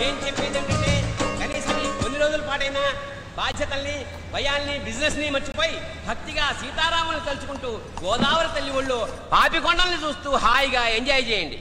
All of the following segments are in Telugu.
నేను చెప్పేది ఏంటంటే కనీసం ఈ కొన్ని రోజుల పాటైనా బాధ్యతల్ని భయాల్ని బిజినెస్ ని మర్చిపోయి భక్తిగా సీతారాములను తలుచుకుంటూ గోదావరి తల్లి ఒళ్ళు పాపికొండల్ని చూస్తూ హాయిగా ఎంజాయ్ చేయండి.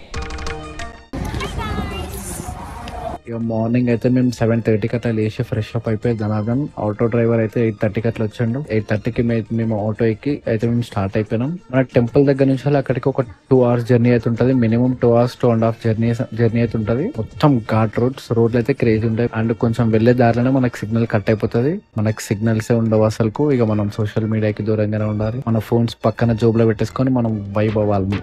ఇక మార్నింగ్ అయితే మేము 7:30కి అట్లా లేచి ఫ్రెష్ అప్ అయిపోయి ధనార్దన్ ఆటో డ్రైవర్ అయితే 8:30కి అట్లా వచ్చాడు. 8:30కి మేము ఆటో ఎక్కి అయితే మేము స్టార్ట్ అయిపోయినాం. మన టెంపుల్ దగ్గర నుంచి అక్కడికి ఒక 2 hours జర్నీ అయితే ఉంటుంది. మినిమం 2 hours 2.5 జర్నీ అయితే ఉంటుంది. మొత్తం ఘాట్ రోడ్లు అయితే క్రేజీ ఉంటాయి. అండ్ కొంచెం వెళ్లే దారిలోనే మనకి సిగ్నల్ కట్ అయిపోతుంది. మనకి సిగ్నల్సే ఉండవు అసలుకు. ఇక మనం సోషల్ మీడియాకి దూరంగానే ఉండాలి. మన ఫోన్స్ పక్కన జోబులో పెట్టేసుకొని మనం వైబ్ అవ్వాలి.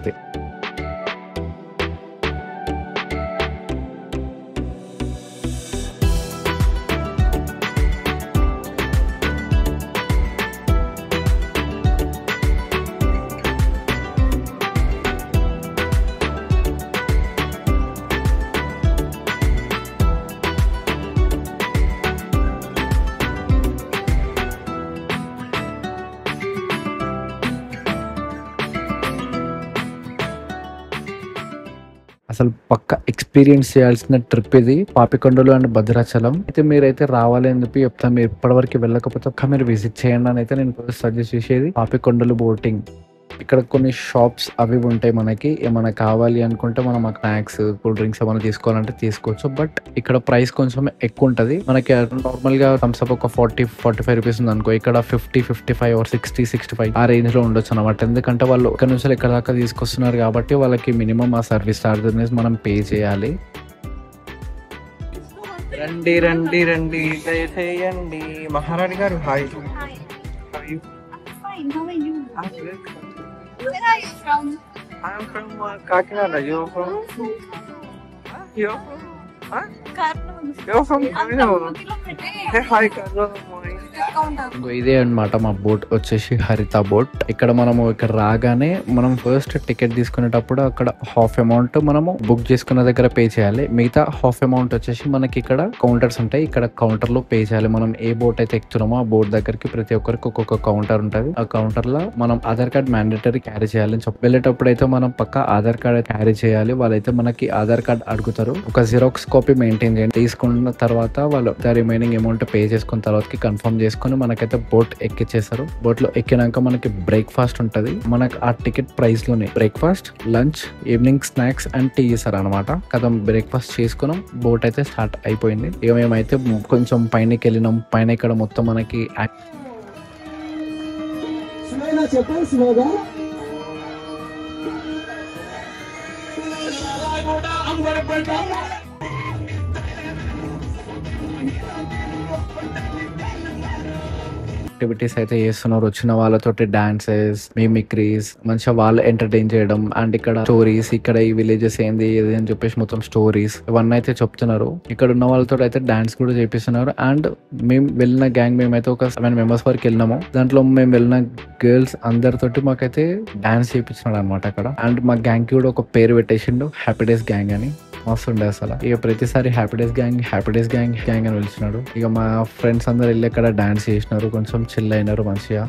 అసలు పక్క ఎక్స్పీరియన్స్ చేయాల్సిన ట్రిప్ ఇది, పాపికొండలు అండ్ భద్రాచలం. అయితే మీరైతే రావాలి అని చెప్పి చెప్తాను. మీరు ఇప్పటివరకు వెళ్ళకపోతే మీరు విజిట్ చేయండి అని అయితే నేను సజెస్ట్ చేసేది పాపికొండలు బోటింగ్. ఇక్కడ కొన్ని షాప్స్ అవి ఉంటాయి. మనకి ఏమైనా కావాలి అనుకుంటే మనం స్నాక్స్ కూల్ డ్రింక్స్ ఏమైనా తీసుకోవాలంటే తీసుకోవచ్చు. బట్ ఇక్కడ ప్రైస్ కొంచెం ఎక్కువ ఉంటది. మనకి నార్మల్ గా థమ్స్అప్ ఒక 40-45 రూపీస్ ఉంది అనుకో, ఇక్కడ 50-55 or 60-65 ఆ రేంజ్ లో ఉండొచ్చు అనమాట. ఎందుకంటే వాళ్ళు ఇక్కడ నుంచి ఎక్కడ దాకా తీసుకొస్తున్నారు కాబట్టి వాళ్ళకి మినిమం ఆ సర్వీస్ చార్జెస్ మనం పే చేయాలి. రండి రండి రండి దయచేయండి. మహారాణి గారు hi. Where are you from? I'm from Kakinada. You're from? You're from? Huh? Karnool. You're from Karnool. Hey, hi Karnool. ఇదే అన్నమాట మా బోట్ వచ్చేసి హరిత బోట్. ఇక్కడ మనము ఇక్కడ రాగానే మనం ఫస్ట్ టికెట్ తీసుకునేటప్పుడు అక్కడ హాఫ్ అమౌంట్ మనము బుక్ చేసుకున్న దగ్గర పే చేయాలి. మిగతా హాఫ్ అమౌంట్ వచ్చేసి మనకి ఇక్కడ కౌంటర్స్ ఉంటాయి. ఇక్కడ కౌంటర్ లో పే చేయాలి. మనం ఏ బోట్ అయితే ఎక్కుతున్నామో ఆ బోట్ దగ్గరికి ప్రతి ఒక్కరికి ఒక్కొక్క కౌంటర్ ఉంటుంది. ఆ కౌంటర్ లో మనం ఆధార్ కార్డ్ మ్యాండేటరీ క్యారీ చేయాలని చెప్పి వెళ్ళేటప్పుడు అయితే మనం పక్క ఆధార్ కార్డ్ క్యారీ చేయాలి. వాళ్ళైతే మనకి ఆధార్ కార్డ్ అడుగుతారు. ఒక జిరాక్స్ కాపీ మెయింటైన్ చేయండి. తీసుకున్న తర్వాత వాళ్ళు రిమైనింగ్ అమౌంట్ పే చేసుకున్న తర్వాత కన్ఫర్మ్ చేసుకుని మనకైతే బోట్ ఎక్కిచ్చేస్తారు. బోట్ లో ఎక్కినాక మనకి బ్రేక్ఫాస్ట్ ఉంటది. మనకు ఆ టికెట్ ప్రైస్ లోనే breakfast, lunch, evening snacks and tea ఇస్తారు అనమాట. కదా బ్రేక్ఫాస్ట్ చేసుకున్నాం. బోట్ అయితే స్టార్ట్ అయిపోయింది. ఇక మేమైతే కొంచెం పైనకి వెళ్ళినాం. పైన ఇక్కడ మొత్తం మనకి యాక్టివిటీస్ అయితే చేస్తున్నారు. వచ్చిన వాళ్ళతోటి డాన్సెస్, మిమిక్రీస్, మంచిగా వాళ్ళు ఎంటర్టైన్ చేయడం. అండ్ ఇక్కడ స్టోరీస్, ఇక్కడ ఈ విలేజెస్ ఏంది ఇది అని చెప్పేసి మొత్తం స్టోరీస్ ఇవన్నీ అయితే చెప్తున్నారు. ఇక్కడ ఉన్న వాళ్ళతో అయితే డాన్స్ కూడా చేపిస్తున్నారు. అండ్ మేము వెళ్ళిన గ్యాంగ్ మేమైతే ఒక 7 members వరకు వెళ్ళినాము. దాంట్లో మేము వెళ్ళిన గర్ల్స్ అందరితోటి మాకైతే డాన్స్ చేయించినాడు అనమాట అక్కడ. అండ్ మా గ్యాంగ్ కి కూడా ఒక పేరు పెట్టేసిండు, హ్యాపీ డేస్ గ్యాంగ్ అని. మస్తు ఉండే అసలు. ఇక ప్రతిసారి హ్యాపీ డేస్ గ్యాంగ్ అని పిలిచినాడు. ఇక మా ఫ్రెండ్స్ అందరు వెళ్ళి అక్కడ డాన్స్ చేసినారు. కొంచెం చిల్ అయినారు మంచిగా.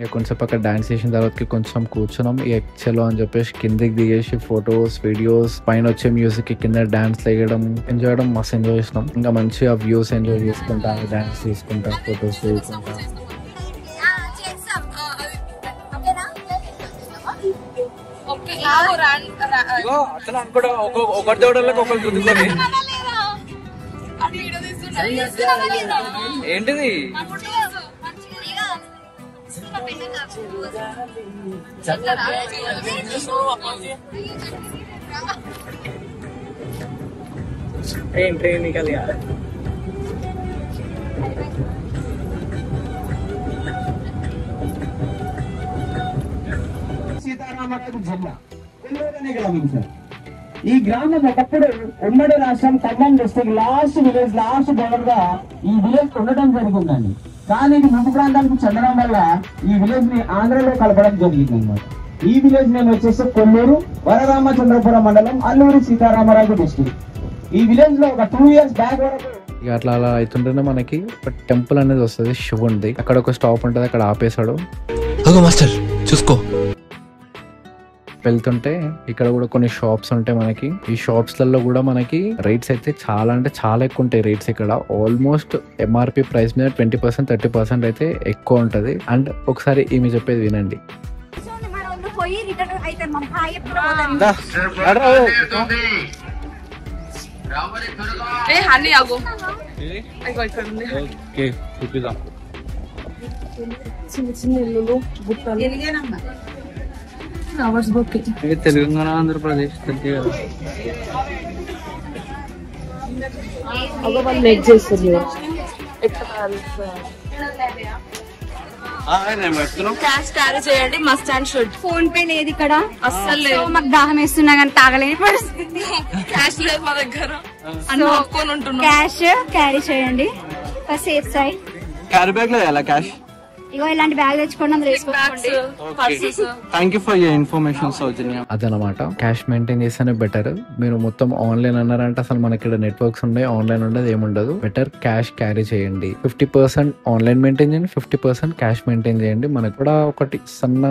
ఇక కొంచెం అక్కడ డాన్స్ చేసిన తర్వాత కొంచెం కూర్చున్నాం. ఇక చలో అని చెప్పేసి కిందకి దిగేసి ఫొటోస్, వీడియోస్, పైన వచ్చే మ్యూజిక్ కి కింద డాన్స్ వేయడం, ఎంజాయ్ చేయడం మస్తు ఎంజాయ్ చేసినాం. ఇంకా మంచిగా వ్యూస్ ఎంజాయ్ చేసుకుంటా, డాన్స్ తీసుకుంటా, ఫొటోస్ తీసుకుంటా. అట్లా అనుకోవడం ఒకరి దూడలకు ఒకరు గుర్తుకొని ఏంటిది ट्रेन निकल गया। సీతారామరాజు జిల్లా కొల్లూరుని గ్రామించారు. ఈ గ్రామం ఒకప్పుడు ఉమ్మడి రాష్ట్రం Khammam district last village last border గా ఈ విలేజ్ ఉండటం జరిగిందండి. కానీ ఇది ముందు ప్రాంతానికి చెందడం వల్ల ఈ విలేజ్ ని ఆంధ్రలో కలపడం జరిగింది అనమాట. ఈ విలేజ్ నేమ్ వచ్చేసి కొల్లూరు, వరరామచంద్రపురం మండలం, అల్లూరి సీతారామరాజు డిస్ట్రిక్ట్. ఈ విలేజ్ లో ఒక 2 years బ్యాక్ వరకు ఇక అట్లా అలా అవుతుంటేనే మనకి ఒక టెంపుల్ అనేది వస్తుంది శివునిది. అక్కడ ఒక స్టాప్ ఉంటుంది, అక్కడ ఆపేశాడు. మాస్టర్ చూసుకో. వెళ్తుంటే ఇక్కడ కూడా కొన్ని షాప్స్ ఉంటాయి మనకి. ఈ షాప్స్ లలో కూడా మనకి రేట్స్ అయితే చాలా అంటే చాలా ఎక్కువ ఉంటాయి రేట్స్. ఇక్కడ ఆల్మోస్ట్ ఎంఆర్పి ప్రైస్ మీద 20% 30% అయితే ఎక్కువ ఉంటది. అండ్ ఒకసారి ఈమె చెప్పేది వినండి. తెలంగాణ ఆంధ్రప్రదేశ్ క్యాష్ క్యారీ చేయండి, must and should. Phone pay లేదు ఇక్కడ అస్సలు లేదు. మాకు దాహం వేస్తున్నా కానీ తాగలేని పరిస్థితి. క్యాష్ లేదు మా దగ్గర. క్యాష్ క్యారీ చేయండి సేఫ్ సైడ్. క్యారీ బ్యాగ్ లో ఎలా క్యాష్? ఇగో ఇలాంటి బ్యాగ్ తెచ్చుకోండి, అందులో వేసుకోండి. Thank you for your information Soujanya. అదనమాట, క్యాష్ మెయింటైన్ చేస్తేనే బెటర్. మీరు మొత్తం ఆన్లైన్ అన్నారంటే అసలు మనకి ఇక్కడ నెట్వర్క్స్ ఉన్నాయి, ఆన్లైన్ ఉండదు, ఏముండదు. బెటర్ క్యాష్ క్యారీ చేయండి. 50% ఆన్లైన్ మెయింటైన్ చేయండి, 50% క్యాష్ మెయింటైన్ చేయండి. మనకు కూడా ఒకటి సన్న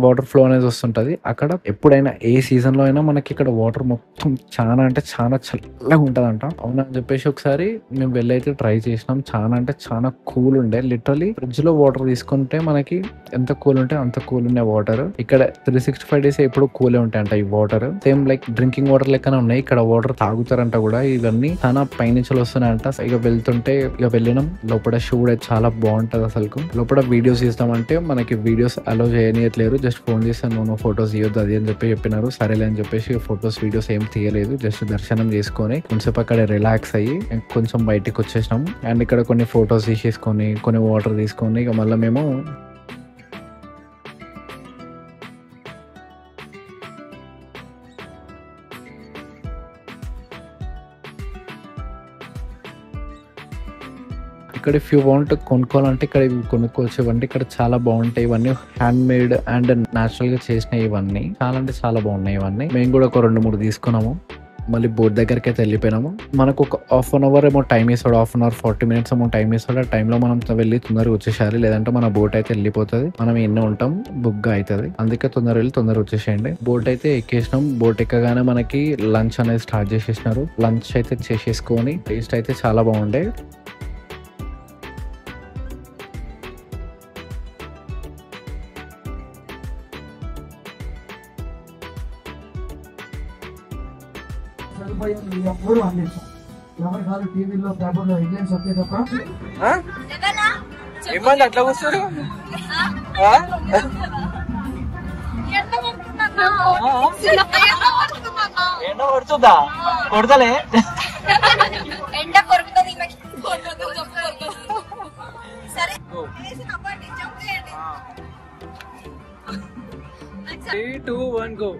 వాటర్ ఫ్లో అనేది వస్తుంటది. అక్కడ ఎప్పుడైనా ఏ సీజన్ లో అయినా మనకి ఇక్కడ వాటర్ మొత్తం చాలా అంటే చాలా చల్లగా ఉంటదంట. అవునా అని చెప్పేసి ఒకసారి మేము వెళ్ళైతే ట్రై చేసినాం. చాలా అంటే చాలా కూల్ ఉండే. లిటరలీ ఫ్రిడ్జ్ లో వాటర్ తీసుకుంటే మనకి ఎంత కూల్ ఉంటే అంత కూల్ ఉన్నాయి వాటర్. ఇక్కడ 365 days ఎప్పుడు కూలే ఉంటాయంట ఈ water. Same like drinking water లెక్కనే ఉన్నాయి. ఇక్కడ వాటర్ తాగుతారంట కూడా. ఇవన్నీ చాలా పైనుంచి వస్తున్నాయంట. ఇక వెళ్తుంటే ఇక వెళ్ళినాం. లోపల షూ కూడా చాలా బాగుంటది. అసలు లోపల వీడియోస్ తీస్తామంటే మనకి వీడియోస్ అలో చేయనియట్లేరు. జస్ట్ ఫోన్ చేస్తే నువ్వు ఫొటోస్ తీయొద్దు అది అని చెప్పినారు. సరేలే అని చెప్పేసి ఫొటోస్ వీడియోస్ ఏం తీయలేదు. జస్ట్ దర్శనం చేసుకొని కొంచెం అక్కడ రిలాక్స్ అయ్యి కొంచెం బయటికి వచ్చేసినాం. అండ్ ఇక్కడ కొన్ని ఫొటోస్ తీసేసుకొని కొన్ని వాటర్ తీసుకొని ఇక మళ్ళీ మేము ఇక్కడ ఇఫ్ యూ వాంట్ కొనుక్కోవాలంటే ఇక్కడ ఇవి కొనుక్కోవచ్చు. ఇవన్నీ ఇక్కడ చాలా బాగుంటాయి. ఇవన్నీ హ్యాండ్ మేడ్ అండ్ న్యాచురల్ గా చేసినాయి. ఇవన్నీ చాలా అంటే చాలా బాగున్నాయి. ఇవన్నీ మేము కూడా ఒక 2-3 తీసుకున్నాము. మళ్ళీ బోట్ దగ్గరికి అయితే వెళ్ళిపోయినాము. మనకు ఒక 1/2 hour ఏమో టైం ఇస్తాడు. 1/2 hour 40 minutes ఏమో టైం ఇస్తాడు. ఆ టైంలో మనం వెళ్ళి తొందరగా వచ్చేసేయాలి. లేదంటే మన బోట్ అయితే వెళ్ళిపోతుంది. మనం ఎన్నో ఉంటాం, బుక్ అవుతుంది. అందుకే తొందరగా వెళ్ళి తొందరగా వచ్చేసేయండి. బోట్ అయితే ఎక్కేసినాం. బోట్ ఎక్కగానే మనకి లంచ్ అనేది స్టార్ట్ చేసేసినారు. లంచ్ అయితే చేసేసుకొని టేస్ట్ అయితే చాలా బాగుండే. ఎప్పుడు అందిస్తాం. ఎవరు కాదు టీవీలో పేపర్లో హెడ్లైన్స్ వస్తే తప్ప ఏమంది అట్లా కూర్చోరు? ఎండ కొడుతుందా? కొడతలే. ఎండ కొరుకుతుంది. 3, 2, 1 go.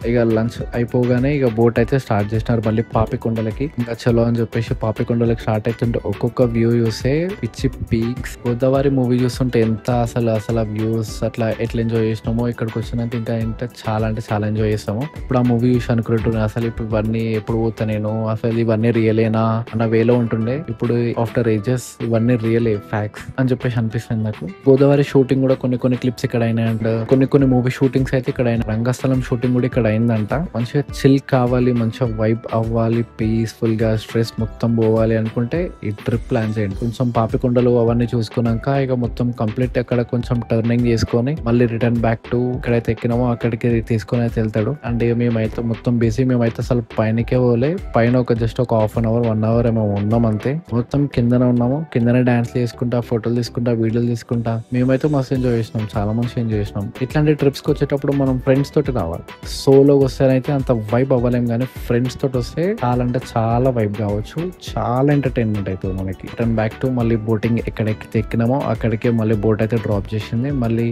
ఇక లంచ్ అయిపోగానే ఇక బోట్ అయితే స్టార్ట్ చేసినారు మళ్ళీ పాపికొండలకి. ఇంకా చలో అని చెప్పేసి పాపికొండలకి స్టార్ట్ అవుతుంటే ఒక్కొక్క వ్యూ చూస్తే పిచ్చి పీక్స్. గోదావరి మూవీ చూస్తుంటే ఎంత అసలు వ్యూస్ అట్లా ఎట్లా ఎంజాయ్ చేసినామో ఇక్కడికి వచ్చినాక ఇంకా అంటే చాలా ఎంజాయ్ చేస్తాము. ఇప్పుడు ఆ మూవీ చూసి అనుకుంటున్నా అసలు ఇప్పుడు ఇవన్నీ ఎప్పుడు పోతా నేను, అసలు ఇవన్నీ రియలేనా అన్న వేలో ఉంటుండే. ఇప్పుడు ఆఫ్టర్ ఏజెస్ ఇవన్నీ రియలే ఫ్యాక్ట్స్ అని చెప్పేసి అనిపిస్తుంది నాకు. గోదావరి షూటింగ్ కూడా కొన్ని క్లిప్స్ ఇక్కడ అయినాయి. అండ్ కొన్ని మూవీ షూటింగ్స్ అయితే ఇక్కడ అయినా. రంగస్థలం షూటింగ్ కూడా ఇక్కడ అయిందంట. మంచిగా చిల్ కావాలి, మంచిగా వైబ్ అవ్వాలి, పీస్ఫుల్ గా స్ట్రెస్ మొత్తం పోవాలి అనుకుంటే ఈ ట్రిప్ ప్లాన్ చేయండి. కొంచెం పాపికొండలు అవన్నీ చూసుకున్నాక ఇక మొత్తం కంప్లీట్ అక్కడ కొంచెం టర్నింగ్ చేసుకొని మళ్ళీ రిటర్న్ బ్యాక్ టు ఎక్కడైతే ఎక్కినామో అక్కడికి తీసుకొని అయితే వెళ్తాడు. అండ్ ఇక మేమైతే మొత్తం బిజీ, మేమైతే అసలు పైనకే పోలే. పైన ఒక జస్ట్ ఒక హాఫ్ అన్ అవర్ 1 అవర్ ఏమో ఉన్నాం అంతే. మొత్తం కిందనే ఉన్నాము, కిందనే డాన్స్ చేసుకుంటా, ఫోటోలు తీసుకుంటా, వీడియోలు తీసుకుంటా మేమైతే మస్తు ఎంజాయ్ చేసినాం, చాలా మంచి ఎంజాయ్ చేసినాం. ఇట్లాంటి ట్రిప్స్ కి వచ్చేటప్పుడు మనం ఫ్రెండ్స్ తోటి రావాలి. సోలోకి వస్తేనైతే అంత వైబ్ అవ్వలేం, కానీ ఫ్రెండ్స్ తోటి వస్తే చాలా అంటే చాలా వైబ్ కావచ్చు, చాలా ఎంటర్టైన్మెంట్ అవుతుంది మనకి. రిటర్న్ బ్యాక్ టు మళ్ళీ బోటింగ్ ఎక్కడెక్కితే ఎక్కినామో అక్కడికే మళ్ళీ బోట్ అయితే డ్రాప్ చేసింది. మళ్ళీ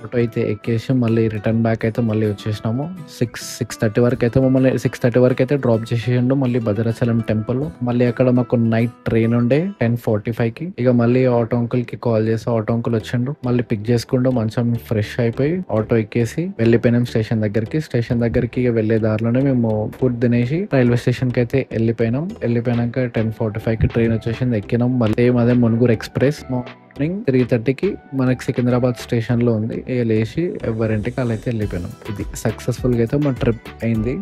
ఆటో అయితే ఎక్కేసి మళ్ళీ రిటర్న్ బ్యాక్ అయితే మళ్ళీ వచ్చేసినాము. 6:30 వరకు అయితే మమ్మల్ని 6:30 వరకు అయితే డ్రాప్ చేసేయండు మళ్ళీ భద్రాచలం టెంపుల్. మళ్ళీ అక్కడ మాకు నైట్ ట్రైన్ ఉండే 10:45కి. ఇక మళ్ళీ ఆటో అంకుల్ కి కాల్ చేసి ఆటో అంకుల్ వచ్చిండు, మళ్ళీ పిక్ చేసుకుంటూ మంచం ఫ్రెష్ అయిపోయి ఆటో ఎక్కేసి వెళ్ళిపోయినాం స్టేషన్ దగ్గరికి. స్టేషన్ దగ్గరికి వెళ్లే దారిలోనే మేము ఫుడ్ తినేసి రైల్వే స్టేషన్ కి అయితే వెళ్ళిపోయినాం. వెళ్ళిపోయినాక 10:45కి ట్రైన్ వచ్చేసింది, ఎక్కినాం. మళ్ళీ అదే మునుగురు ఎక్స్ప్రెస్ 3:30కి మనకి సికింద్రాబాద్ స్టేషన్ లో ఉంది. లేచి ఎవరింటికి అలా అయితే వెళ్ళిపోయినాం. ఇది సక్సెస్ఫుల్ గా అయితే మా ట్రిప్ అయింది.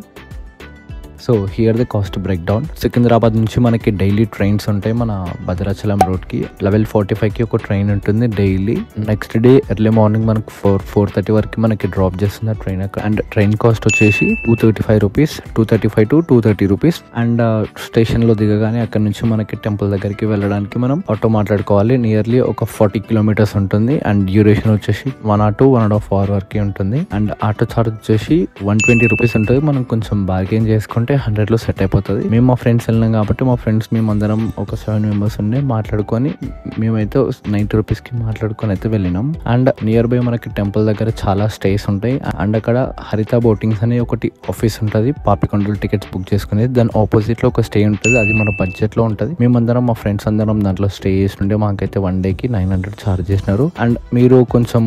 So here the cost break down. Secunderabad నుంచి మనకి డైలీ ట్రైన్స్ ఉంటాయి మన భద్రాచలం రోడ్ కి. 11:45కి ఒక ట్రైన్ ఉంటుంది daily. Next day early morning మనకు 4:30 వరకు మనకి డ్రాప్ చేస్తుంది ఆ ట్రైన్. అండ్ ట్రైన్ కాస్ట్ వచ్చేసి 235 rupees, 235 to 230 rupees. And station లో దిగగానే అక్కడ నుంచి మనకి టెంపుల్ దగ్గరికి వెళ్ళడానికి మనం ఆటో మాట్లాడుకోవాలి. నియర్లీ ఒక 40 కిలోమీటర్స్ ఉంటుంది. అండ్ డ్యూరేషన్ వచ్చేసి 1 or 1.5 hours వరకు ఉంటుంది. అండ్ ఆటో చార్జ్ వచ్చేసి 120 రూపీస్ ఉంటుంది. మనం కొంచెం బార్గెన్ చేసుకుంటే 100 లో సెట్ అయిపోతుంది. మేము మా ఫ్రెండ్స్ వెళ్ళినాం కాబట్టి మా ఫ్రెండ్స్ మేమందరం ఒక 7 members ఉండే మాట్లాడుకొని మేమైతే 90 రూపీస్కి మాట్లాడుకొని అయితే వెళ్ళినాం. అండ్ నియర్ బై మనకి టెంపుల్ దగ్గర చాలా స్టేస్ ఉంటాయి. అండ్ అక్కడ హరిత బోటింగ్స్ అనే ఒకటి ఆఫీస్ ఉంటుంది, పాపికొండలు టికెట్స్ బుక్ చేసుకునేది. దాని ఆపోజిట్ లో ఒక స్టే ఉంటుంది, అది మన బడ్జెట్ లో ఉంటుంది. మేమందరం మా ఫ్రెండ్స్ అందరం దాంట్లో స్టే చేస్తుండే. మాకైతే 1 డేకి 900 ఛార్జ్ చేసినారు. అండ్ మీరు కొంచెం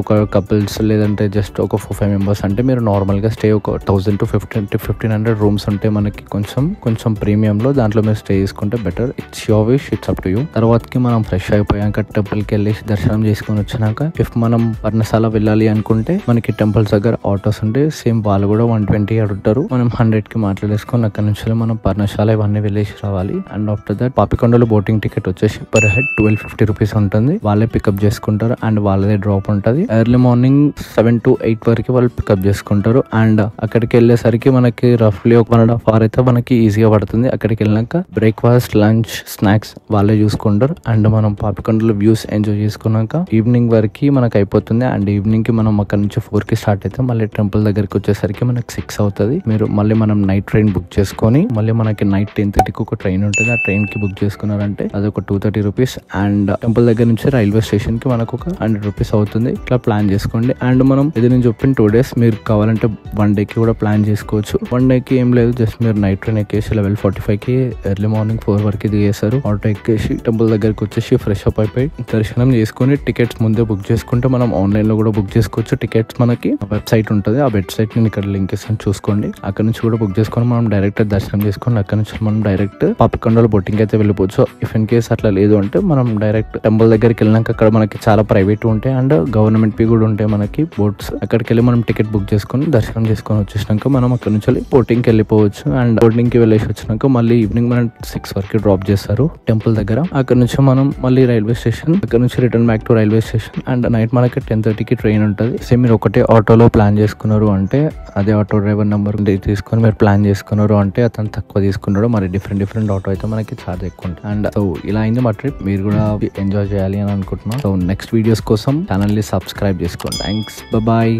ఒక కపుల్స్ లేదంటే జస్ట్ ఒక 4-5 members అంటే మీరు నార్మల్ గా స్టే ఒక 1000 to 1500 రూమ్స్ ఉంటే మనకి కొంచెం ప్రీమియం లో దాంట్లో మీరు స్టే చేసుకుంటే better. It's your wish, it's up to you. తర్వాతకి మనం ఫ్రెష్ అయిపోయాక టెంపుల్ కి వెళ్ళేసి దర్శనం చేసుకుని వచ్చినాక ఇఫ్ మనం పర్ణశాల వెళ్ళాలి అనుకుంటే మనకి టెంపుల్స్ దగ్గర ఆటోస్ ఉంటే సేమ్ వాళ్ళు కూడా 120 అడుగుతారు. మనం 100కి మాట్లాడేసుకొని అక్కడ నుంచి మనం పర్ణశాల ఇవన్నీ వెళ్ళేసి రావాలి. And after that Papikondalu boating ticket వచ్చేసి పర్ హెడ్ 1250 రూపీస్ ఉంటుంది. వాళ్ళే పికప్ చేసుకుంటారు అండ్ వాళ్ళదే డ్రాప్ ఉంటుంది. ఎర్లీ మార్నింగ్ 7 to 8 వరకు వాళ్ళు పికప్ చేసుకుంటారు. అండ్ అక్కడికి వెళ్ళేసరికి మనకి రఫ్లీ ఒక 1.5 hours అయితే మనకి ఈజీగా పడుతుంది. అక్కడికి వెళ్ళినాక బ్రేక్ఫాస్ట్, లంచ్, స్నాక్స్ వాళ్ళే చూసుకుంటారు. అండ్ మనం పాపికొండలు వ్యూస్ ఎంజాయ్ చేసుకున్నాక ఈవినింగ్ వరకు మనకు అయిపోతుంది. అండ్ ఈవినింగ్ కి మనం అక్కడ నుంచి 4కి స్టార్ట్ అయితే మళ్ళీ టెంపుల్ దగ్గరికి వచ్చేసరికి మనకి 6 అవుతుంది. మళ్ళీ మనం నైట్ ట్రైన్ బుక్ చేసుకొని మళ్ళీ మనకి నైట్ 10:30కి ఒక ట్రైన్ ఉంటుంది. ఆ ట్రైన్ కి బుక్ చేసుకున్నారంటే అదొక 230 రూపీస్. అండ్ టెంపుల్ దగ్గర నుంచి రైల్వే స్టేషన్ కి మనకు ఒక 100 రూపీస్ అవుతుంది. ఇట్లా ప్లాన్ చేసుకోండి. అండ్ మనం ఇది నేను చెప్పిన 2 days మీరు కావాలంటే 1 డేకి కూడా ప్లాన్ చేసుకోవచ్చు. 1 డేకి ఏం లేదు, జస్ట్ మీరు నైట్ ట్రైన్ ఎక్కేసి 11:45కి ఎర్లీ మార్నింగ్ 4 వరకు దిగేస్తారు. ఆటో ఎక్కేసి టెంపుల్ దగ్గరికి వచ్చేసి ఫ్రెష్ అప్ అయిపోయి దర్శనం చేసుకుని టికెట్స్ ముందే బుక్ చేసుకుంటే మనం ఆన్లైన్ లో కూడా బుక్ చేసుకోవచ్చు. టికెట్స్ మనకి వెబ్సైట్ ఉంటుంది, ఆ వెబ్సైట్ నేను ఇక్కడ లింక్ ఇస్తాను చూసుకోండి. అక్కడ నుంచి కూడా బుక్ చేసుకొని మనం డైరెక్ట్ దర్శనం చేసుకొని అక్కడ నుంచి మనం డైరెక్ట్ పాపికొండలు బోటింగ్ అయితే వెళ్ళిపోవచ్చు. ఇఫ్ ఇన్ కేస్ అట్లా లేదు అంటే మనం డైరెక్ట్ టెంపుల్ దగ్గరికి వెళ్ళినాక అక్కడ మనకి చాలా ప్రైవేట్ ఉంటాయి అండ్ గవర్నమెంట్ పి కూడా ఉంటాయి మనకి బోట్స్. అక్కడికి వెళ్ళి మనం టికెట్ బుక్ చేసుకొని దర్శనం చేసుకొని వచ్చేసినాక మనం అక్కడ నుంచి బోటింగ్ కి వెళ్ళిపోవచ్చు. అండ్ బోటింగ్ కి వెళ్ళేసి వచ్చినాక మళ్ళీ ఈవినింగ్ మనం 6 వరకు డ్రాప్ చేస్తారు టెంపుల్ దగ్గర. అక్కడ నుంచి మనం మళ్ళీ రైల్వే స్టేషన్, అక్కడ నుంచి return back to railway station. And night మనకి 10:30కి ట్రైన్ ఉంటుంది. సేమ్ మీరు ఒకటే ఆటోలో ప్లాన్ చేసుకున్నారు అంటే అదే ఆటో డ్రైవర్ నెంబర్ తీసుకొని మీరు ప్లాన్ చేసుకున్నారు అంటే అతను తక్కువ తీసుకున్నాడు. మరి డిఫరెంట్ ఆటో అయితే మనకి ఛార్జ్ ఎక్కువ ఉంటుంది. అండ్ సో ఇలా అయింది మా ట్రిప్. మీరు కూడా ఎంజాయ్ చేయాలి అని అనుకుంటున్నాను. సో నెక్స్ట్ వీడియోస్ కోసం ఛానల్ ని సబ్స్క్రైబ్ చేసుకోండి. Thanks, bye.